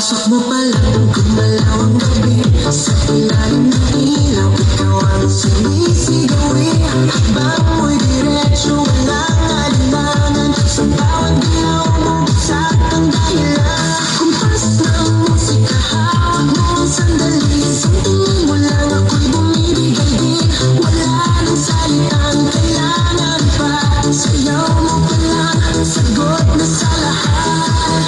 Pagpasok mo palang gumalaw ang gabi, sa ilalim ng ilaw ikaw ang sumisigawi. Hakbang mo'y diretso, walang alinlangan, sa bawat galaw mo bagsak ang dahilan. Kumpas ng musika, hawak mo ang sandali, isang tingin mo lang ako'y bumibigay din. Wala nang salitang kailangan pa, sayaw mo pa lang, sagot na sa lahat.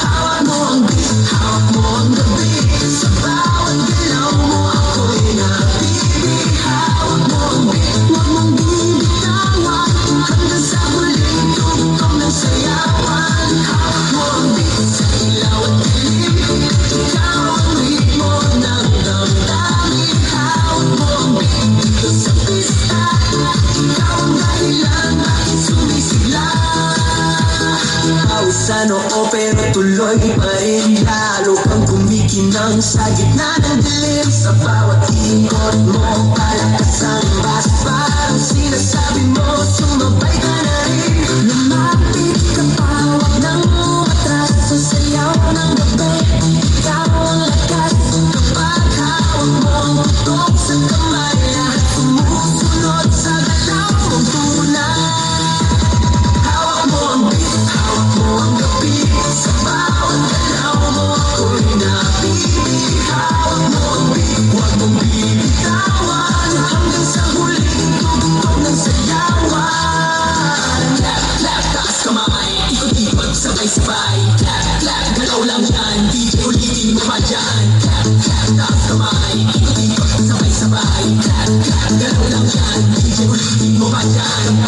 Hawak mo ang beat, hawak mo ang gabi, sa bawat galaw mo ako'y napibig. Hawak mo ang beat, huwag mong bibitawan, hanggang sa huling tugtog ng sayawan. Hawak mo ang beat, sa ilaw at dilim, ikaw ang ritmo ng damdamin. Hawak mo ang beat, dito sa pista, ikaw ang dahilan bakit sumisigla. Pausa noo pero tuloy pa rin, lalo kang kumikinang sa gitna ng dilim. Sa bawat ikot mo, palakas ang bas, parang sinasabi mo, sumabay ka na rin. Lumapit ka pa, huwag nang umatras, sa sayaw ng gabi, ikaw ang lakas. Kapag hawak mo ang tutok sa kamay, lahat sumusunod sa galaw mong tunay. Hawak mo ang beat, hawak mo ang gabi, sa bawat galaw mo ako'y napibig. Hawak mo ang beat, huwag mong bibitawan, hanggang sa huling tugtog ng sayawan. Clap, clap, taas kamay, ikot-ikot, sabay-sabay. Clap, clap, galaw lang yan, DJ ulitin mo pa dyan. Clap, clap, taas kamay, ikot-ikot, sabay-sabay. Clap, clap, galaw lang yan, DJ ulitin mo pa dyan.